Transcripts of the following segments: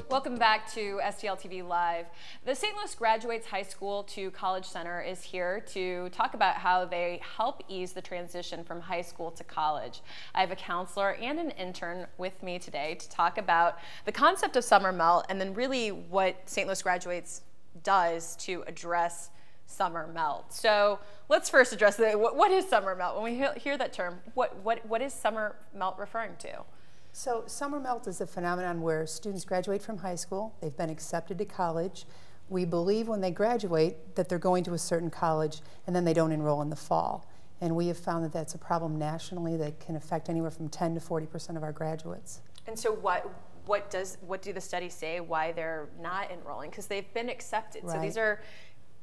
Welcome back to STL TV Live. The St. Louis Graduates High School to College Center is here to talk about how they help ease the transition from high school to college. I have a counselor and an intern with me today to talk about the concept of summer melt and then really what St. Louis Graduates does to address summer melt. So let's first address what is summer melt? When we hear that term, what is summer melt referring to? So summer melt is a phenomenon where students graduate from high school, they've been accepted to college. We believe when they graduate that they're going to a certain college and then they don't enroll in the fall. And we have found that that's a problem nationally that can affect anywhere from 10 to 40% of our graduates. And so what do the studies say why they're not enrolling? Because they've been accepted. Right. So these are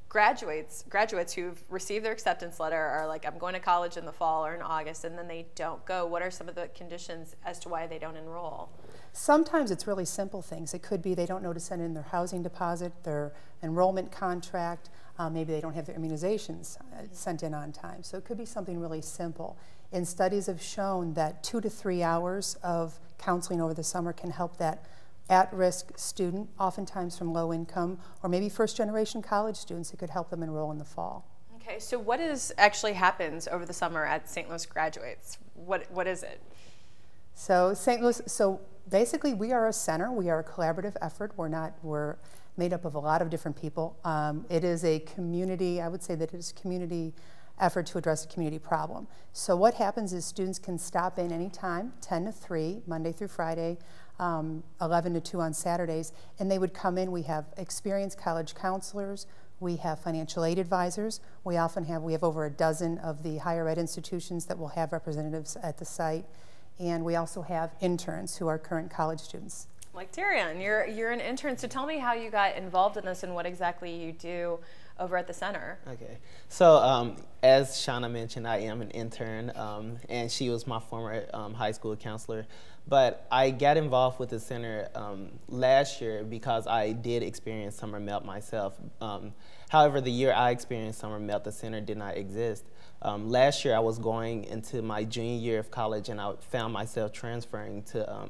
graduates who've received their acceptance letter are like, I'm going to college in the fall or in August, and then they don't go. What are some of the conditions as to why they don't enroll? Sometimes it's really simple things. It could be they don't know to send in their housing deposit, their enrollment contract, maybe they don't have their immunizations sent in on time. So it could be something really simple. And studies have shown that 2 to 3 hours of counseling over the summer can help that at-risk student, oftentimes from low income, or maybe first-generation college students. It could help them enroll in the fall. Okay, so what actually happens over the summer at St. Louis Graduates? What is it? So St. Louis, so basically we are a center. We are a collaborative effort. We're made up of a lot of different people. It is a community, I would say that it is a community effort to address a community problem. So what happens is students can stop in anytime, 10 to 3, Monday through Friday, 11 to 2 on Saturdays, and they would come in. We have experienced college counselors, we have financial aid advisors, we have over a dozen of the higher ed institutions that will have representatives at the site, and we also have interns who are current college students. Like Tyrion, you're an intern, so tell me how you got involved in this and what exactly you do over at the center. Okay, so as Shauna mentioned, I am an intern, and she was my former high school counselor. But I got involved with the center last year because I did experience summer melt myself. However, the year I experienced summer melt, the center did not exist. Last year I was going into my junior year of college, and I found myself transferring to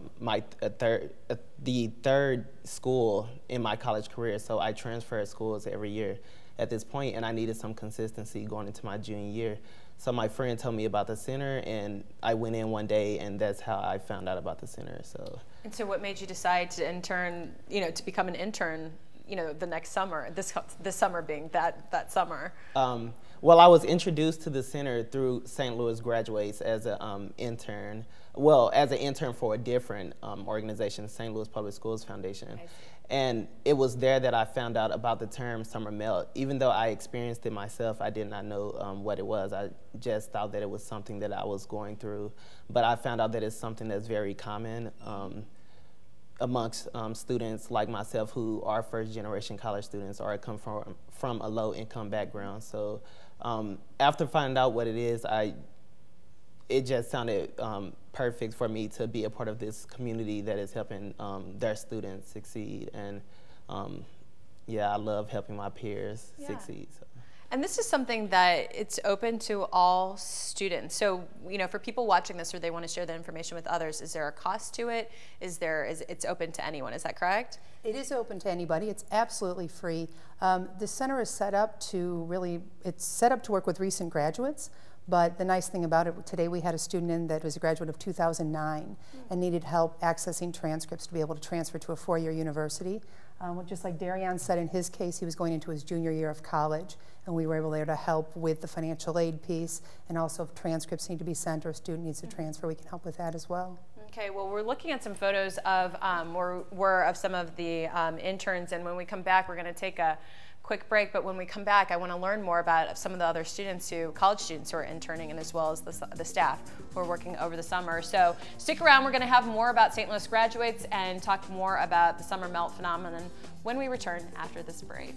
the third school in my college career. So I transferred schools every year at this point, and I needed some consistency going into my junior year. So my friend told me about the center, and I went in one day, and that's how I found out about the center. And so what made you decide to intern, to become an intern, the next summer, this summer being that summer? Well, I was introduced to the center through St. Louis Graduates as an intern. Well, as an intern for a different organization, St. Louis Public Schools Foundation. And it was there that I found out about the term summer melt. Even though I experienced it myself, I did not know what it was. I just thought that it was something that I was going through. But I found out that it's something that's very common amongst students like myself who are first-generation college students or come from a low-income background. So after finding out what it is, it just sounded perfect for me to be a part of this community that is helping their students succeed. And yeah, I love helping my peers succeed. So. And this is something that it's open to all students. So, for people watching this or they want to share that information with others, is there a cost to it? It's open to anyone, is that correct? It is open to anybody. It's absolutely free. The center is set up to work with recent graduates. But the nice thing about it, today we had a student in that was a graduate of 2009 and needed help accessing transcripts to be able to transfer to a 4-year university. Just like Derion said, in his case, he was going into his junior year of college, and we were able there to help with the financial aid piece, and also if transcripts need to be sent or a student needs to transfer, we can help with that as well. Okay, well, we're looking at some photos of of some of the interns, and when we come back, we're going to take a quick break, but when we come back, I want to learn more about some of the other college students who are interning, and as well as the staff who are working over the summer. So stick around, we're going to have more about St. Louis Graduates and talk more about the summer melt phenomenon when we return after this break.